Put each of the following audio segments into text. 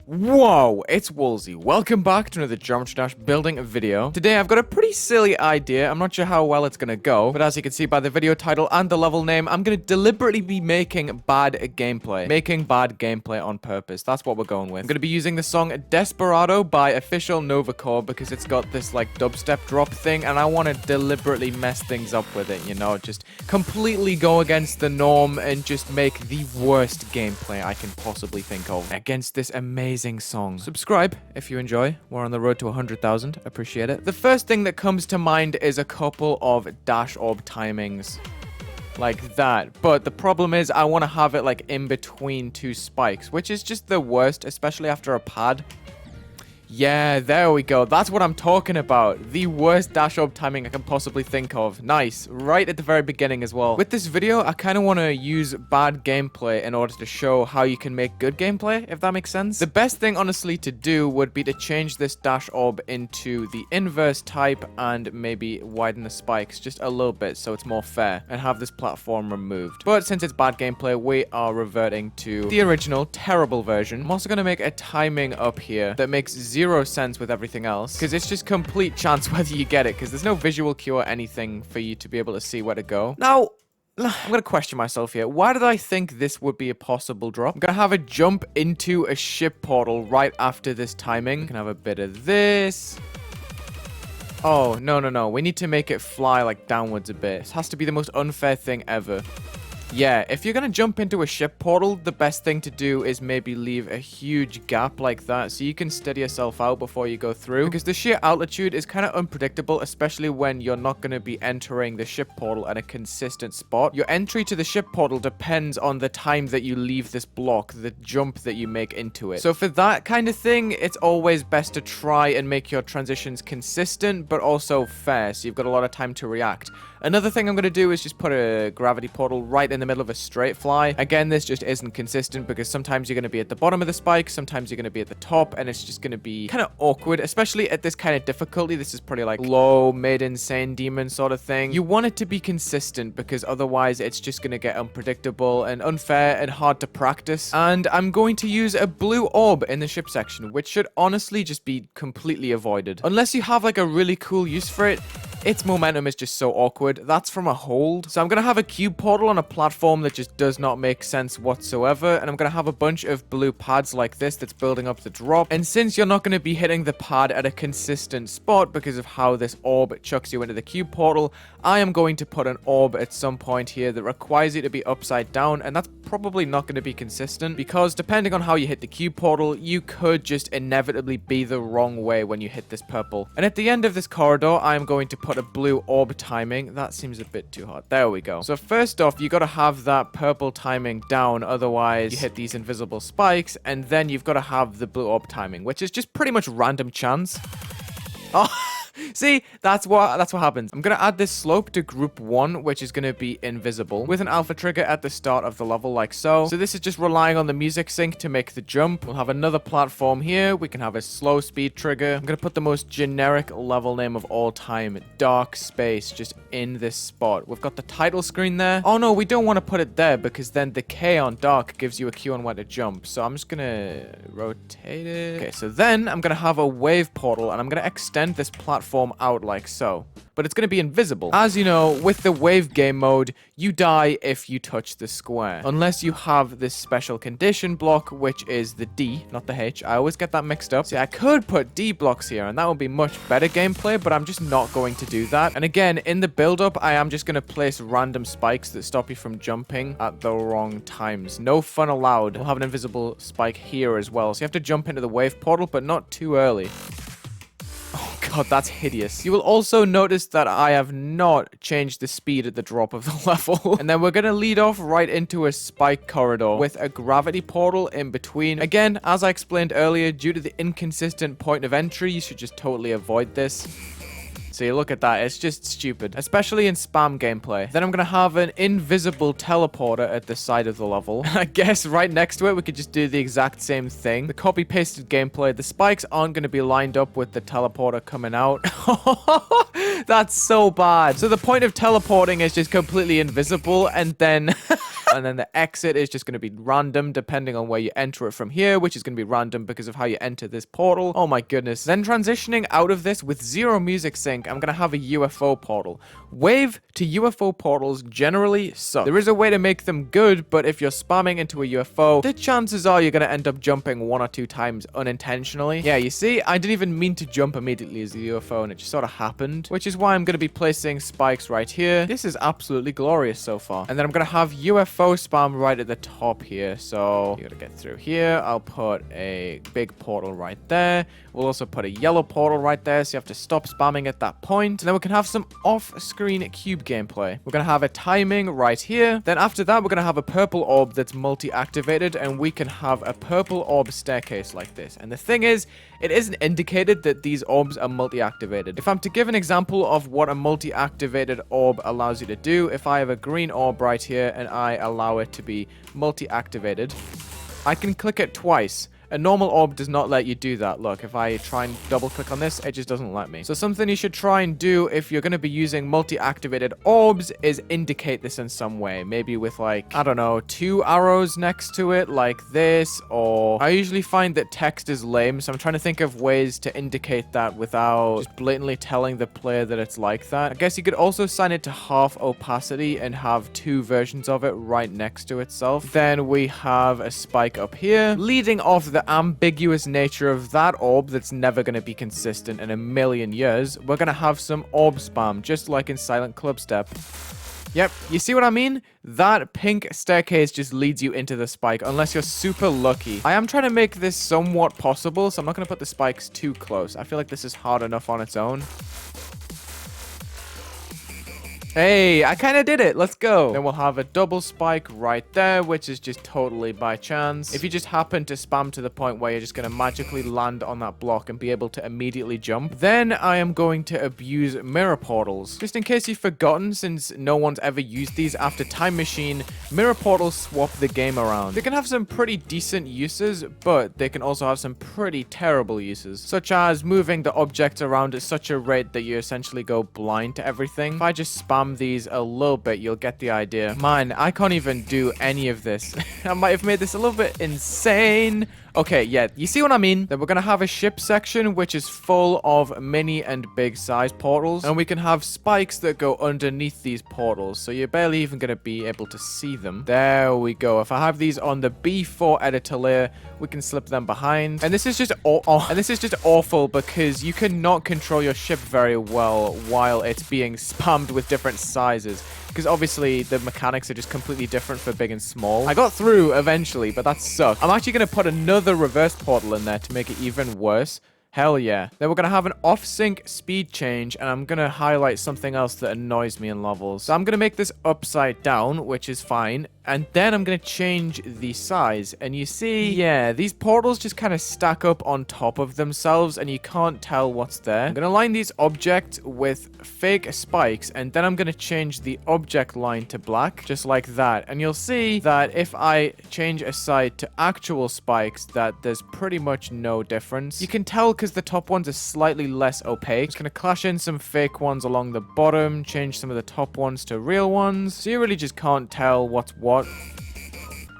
Whoa, it's Wulzy. Welcome back to another Geometry Dash building video. Today I've got a pretty silly idea. I'm not sure how well it's gonna go, but as you can see by the video title and the level name, I'm gonna deliberately be making bad gameplay. Making bad gameplay on purpose. That's what we're going with. I'm gonna be using the song Desperado by Official Novacore because it's got this like dubstep drop thing, and I want to deliberately mess things up with it, you know, just completely go against the norm and just make the worst gameplay I can possibly think of against this amazing song. Subscribe if you enjoy. We're on the road to 100,000. Appreciate it. The first thing that comes to mind is a couple of dash orb timings. Like that. But the problem is I want to have it like in between two spikes, which is just the worst, especially after a pad. Yeah, there we go. That's what I'm talking about. The worst dash orb timing I can possibly think of. Nice. Right at the very beginning as well. With this video, I kind of want to use bad gameplay in order to show how you can make good gameplay, if that makes sense. The best thing, honestly, to do would be to change this dash orb into the inverse type and maybe widen the spikes just a little bit so it's more fair and have this platform removed. But since it's bad gameplay, we are reverting to the original terrible version. I'm also going to make a timing up here that makes zero sense with everything else because it's just complete chance whether you get it because there's no visual cue or anything for you to be able to see where to go. Now, I'm going to question myself here. Why did I think this would be a possible drop? I'm going to have a jump into a ship portal right after this timing. We can have a bit of this. Oh, no. We need to make it fly like downwards a bit. This has to be the most unfair thing ever. Yeah, if you're going to jump into a ship portal, the best thing to do is maybe leave a huge gap like that so you can steady yourself out before you go through. Because the sheer altitude is kind of unpredictable, especially when you're not going to be entering the ship portal at a consistent spot. Your entry to the ship portal depends on the time that you leave this block, the jump that you make into it. So for that kind of thing, it's always best to try and make your transitions consistent, but also fair, so you've got a lot of time to react. Another thing I'm going to do is just put a gravity portal right in the middle of a straight fly. Again, this just isn't consistent because sometimes you're going to be at the bottom of the spike, sometimes you're going to be at the top, and it's just going to be kind of awkward, especially at this kind of difficulty. This is probably like low, mid, insane demon sort of thing. You want it to be consistent because otherwise it's just going to get unpredictable and unfair and hard to practice. And I'm going to use a blue orb in the ship section, which should honestly just be completely avoided. Unless you have like a really cool use for it, its momentum is just so awkward. That's from a hold. So I'm going to have a cube portal on a platform that just does not make sense whatsoever. And I'm going to have a bunch of blue pads like this that's building up the drop. And since you're not going to be hitting the pad at a consistent spot because of how this orb chucks you into the cube portal, I am going to put an orb at some point here that requires you to be upside down. And that's probably not going to be consistent because depending on how you hit the cube portal, you could just inevitably be the wrong way when you hit this purple. And at the end of this corridor, I am going to put a blue orb timing. That seems a bit too hard. There we go. So first off, you got to have that purple timing down, otherwise you hit these invisible spikes, and then you've got to have the blue orb timing, which is just pretty much random chance. Oh, see, that's what happens. I'm going to add this slope to group 1, which is going to be invisible, with an alpha trigger at the start of the level like so. So this is just relying on the music sync to make the jump. We'll have another platform here. We can have a slow speed trigger. I'm going to put the most generic level name of all time, Dark Space, just in this spot. We've got the title screen there. Oh no, we don't want to put it there because then the K on dark gives you a cue on where to jump. So I'm just going to rotate it. Okay, so then I'm going to have a wave portal and I'm going to extend this platform out like so, but it's going to be invisible. As you know, with the wave game mode, you die if you touch the square, unless you have this special condition block, which is the D, not the H. I always get that mixed up. See, I could put D blocks here, and that would be much better gameplay, but I'm just not going to do that. And again, in the build-up, I am just going to place random spikes that stop you from jumping at the wrong times. No fun allowed. We'll have an invisible spike here as well, so you have to jump into the wave portal, but not too early. God, that's hideous. You will also notice that I have not changed the speed at the drop of the level. And then we're going to lead off right into a spike corridor with a gravity portal in between. Again, as I explained earlier, due to the inconsistent point of entry, you should just totally avoid this. So you look at that, it's just stupid, especially in spam gameplay. Then I'm going to have an invisible teleporter at the side of the level. I guess right next to it, we could just do the exact same thing. The copy-pasted gameplay, the spikes aren't going to be lined up with the teleporter coming out. That's so bad. So the point of teleporting is just completely invisible, and then And then the exit is just going to be random depending on where you enter it from here, which is going to be random because of how you enter this portal. Oh my goodness. Then transitioning out of this with zero music sync, I'm going to have a UFO portal. Wave to UFO portals generally suck. There is a way to make them good, but if you're spamming into a UFO, the chances are you're going to end up jumping 1 or 2 times unintentionally. Yeah, you see, I didn't even mean to jump immediately as the UFO, and it just sort of happened, which is why I'm going to be placing spikes right here. This is absolutely glorious so far. And then I'm going to have UFO spam right at the top here. So you got to get through here. I'll put a big portal right there. We'll also put a yellow portal right there, so you have to stop spamming at that point. And then we can have some off-screen cube gameplay. We're going to have a timing right here. Then after that, we're going to have a purple orb that's multi-activated, and we can have a purple orb staircase like this. And the thing is, it isn't indicated that these orbs are multi-activated. If I'm to give an example of what a multi-activated orb allows you to do, if I have a green orb right here and I allow it to be multi-activated, I can click it twice. A normal orb does not let you do that. Look, if I try and double click on this, it just doesn't let me. So something you should try and do if you're going to be using multi-activated orbs is indicate this in some way. Maybe with like, I don't know, 2 arrows next to it like this, or I usually find that text is lame. So I'm trying to think of ways to indicate that without just blatantly telling the player that it's like that. I guess you could also sign it to half opacity and have 2 versions of it right next to itself. Then we have a spike up here, leading off the ambiguous nature of that orb that's never going to be consistent in a million years. We're going to have some orb spam, just like in Silent Club Step. Yep, you see what I mean? That pink staircase just leads you into the spike, unless you're super lucky. I am trying to make this somewhat possible, so I'm not going to put the spikes too close. I feel like this is hard enough on its own. Hey, I kind of did it. Let's go. Then we'll have a double spike right there, which is just totally by chance. If you just happen to spam to the point where you're just going to magically land on that block and be able to immediately jump, then I am going to abuse mirror portals. Just in case you've forgotten, since no one's ever used these after Time Machine, mirror portals swap the game around. They can have some pretty decent uses, but they can also have some pretty terrible uses, such as moving the objects around at such a rate that you essentially go blind to everything. If I just spam these a little bit, you'll get the idea. Man, I can't even do any of this. I might have made this a little bit insane. Okay, yeah, you see what I mean? Then we're going to have a ship section, which is full of mini and big size portals. And we can have spikes that go underneath these portals. So you're barely even going to be able to see them. There we go. If I have these on the B4 editor layer, we can slip them behind. And this is just awful because you cannot control your ship very well while it's being spammed with different sizes. Because obviously the mechanics are just completely different for big and small. I got through eventually, but that sucked. I'm actually going to put another reverse portal in there to make it even worse. Hell yeah. Then we're going to have an off-sync speed change, and I'm going to highlight something else that annoys me in levels. So I'm going to make this upside down, which is fine. And then I'm going to change the size. And you see, yeah, these portals just kind of stack up on top of themselves, and you can't tell what's there. I'm going to line these objects with fake spikes, and then I'm going to change the object line to black, just like that. And you'll see that if I change a side to actual spikes, that there's pretty much no difference. You can tell because the top ones are slightly less opaque. Just going to clash in some fake ones along the bottom, change some of the top ones to real ones. So you really just can't tell what's what.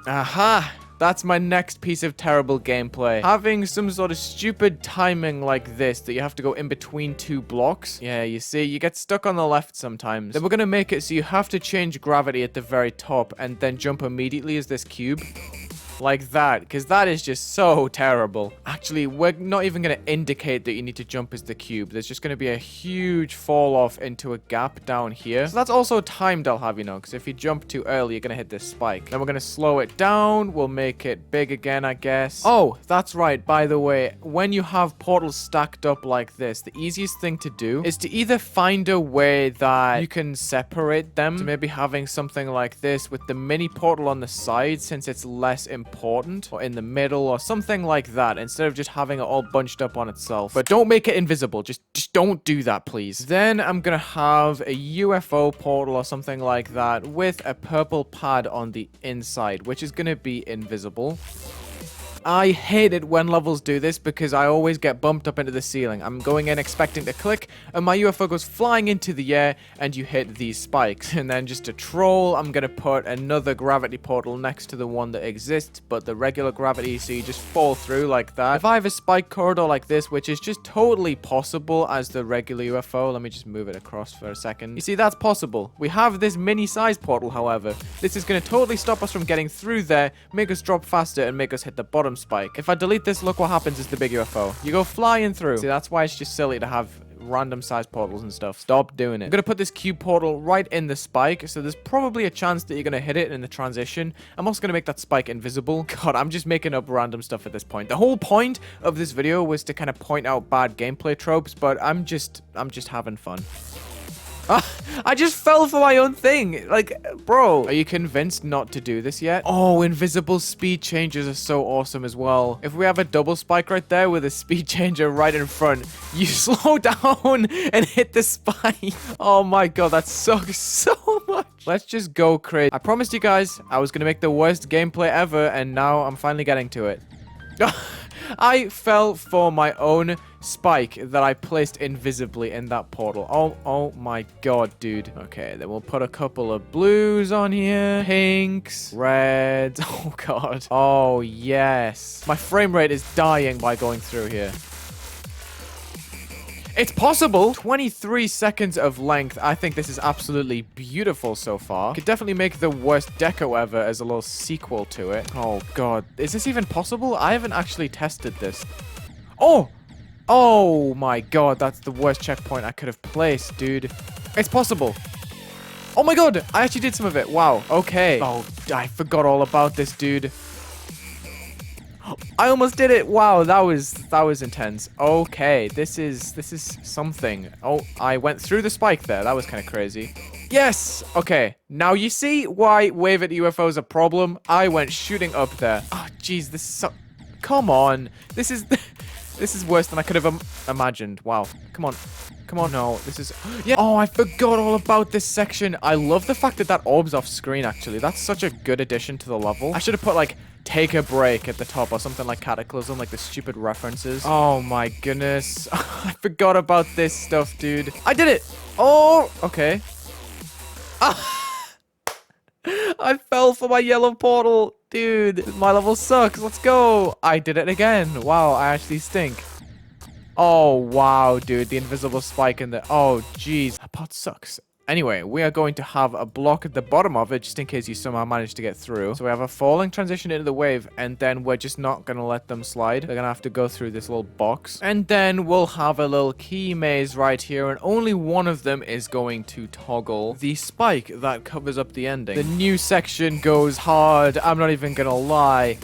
Aha! That's my next piece of terrible gameplay. Having some sort of stupid timing like this that you have to go in between 2 blocks. Yeah, you see, you get stuck on the left sometimes. Then we're going to make it so you have to change gravity at the very top and then jump immediately as this cube. Like that, because that is just so terrible. Actually, we're not even going to indicate that you need to jump as the cube. There's just going to be a huge fall off into a gap down here. So that's also timed, I'll have you know, because if you jump too early, you're going to hit this spike. Then we're going to slow it down. We'll make it big again, I guess. Oh, that's right. By the way, when you have portals stacked up like this, the easiest thing to do is to either find a way that you can separate them. So maybe having something like this with the mini portal on the side, since it's less important, or in the middle or something like that, instead of just having it all bunched up on itself. But don't make it invisible. Just don't do that, please. Then I'm gonna have a UFO portal or something like that with a purple pad on the inside, which is gonna be invisible. I hate it when levels do this because I always get bumped up into the ceiling. I'm going in expecting to click, and my UFO goes flying into the air, and you hit these spikes. And then just to troll, I'm gonna put another gravity portal next to the one that exists, but the regular gravity, so you just fall through like that. If I have a spike corridor like this, which is just totally possible as the regular UFO, let me just move it across for a second. You see, that's possible. We have this mini-sized portal, however. This is gonna totally stop us from getting through there, make us drop faster, and make us hit the bottom spike. If I delete this, look what happens is the big UFO. You go flying through. See, that's why it's just silly to have random size portals and stuff. Stop doing it. I'm gonna put this cube portal right in the spike, so there's probably a chance that you're gonna hit it in the transition. I'm also gonna make that spike invisible. God, I'm just making up random stuff at this point. The whole point of this video was to kind of point out bad gameplay tropes, but I'm just having fun. I just fell for my own thing. Like, bro, are you convinced not to do this yet? Oh, invisible speed changes are so awesome as well. If we have a double spike right there with a speed changer right in front, you slow down and hit the spike. Oh my god, that sucks so much. Let's just go crazy. I promised you guys I was gonna make the worst gameplay ever, and now I'm finally getting to it. I fell for my own spike that I placed invisibly in that portal. Oh my god, dude. Okay, then we'll put a couple of blues on here. Pinks, reds. Oh god. Oh yes. My frame rate is dying by going through here. It's possible. 23 seconds of length. I think this is absolutely beautiful so far. Could definitely make the worst deco ever as a little sequel to it. Oh, God. Is this even possible? I haven't actually tested this. Oh! Oh, my God. That's the worst checkpoint I could have placed, dude. It's possible. Oh, my God. I actually did some of it. Wow. Okay. Oh, I forgot all about this, dude. I almost did it. Wow, that was intense. Okay, this is something. Oh, I went through the spike there. That was kind of crazy. Yes. Okay. Now you see why wave at UFO is a problem. I went shooting up there. Oh, jeez, this is so. Come on. This is worse than I could have imagined. Wow. Come on. Come on. No, this is. Yeah. Oh, I forgot all about this section. I love the fact that that orb's off screen. Actually, that's such a good addition to the level. I should have put like take a break at the top or something like Cataclysm, like the stupid references. Oh my goodness. I forgot about this stuff, dude. I did it. Oh, okay. I fell for my yellow portal. Dude, my level sucks. Let's go. I did it again. Wow, I actually stink. Oh, wow, dude. The invisible spike in the... Oh, jeez. That part sucks. Anyway, we are going to have a block at the bottom of it, just in case you somehow manage to get through. So we have a falling transition into the wave, and then we're just not going to let them slide. They're going to have to go through this little box. And then we'll have a little key maze right here, and only one of them is going to toggle the spike that covers up the ending. The new section goes hard. I'm not even going to lie.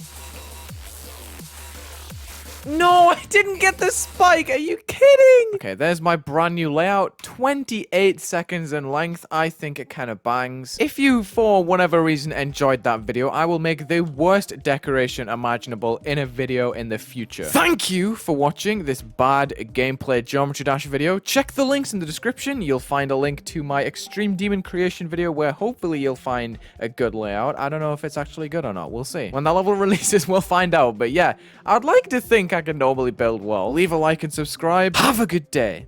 No, I didn't get the spike. Are you kidding? Okay, there's my brand new layout. 28 seconds in length. I think it kind of bangs. If you, for whatever reason, enjoyed that video, I will make the worst decoration imaginable in a video in the future. Thank you for watching this bad gameplay Geometry Dash video. Check the links in the description. You'll find a link to my Extreme Demon creation video where hopefully you'll find a good layout. I don't know if it's actually good or not. We'll see. When that level releases, we'll find out. But yeah, I'd like to think I can normally build well. Leave a like and subscribe. Have a good day.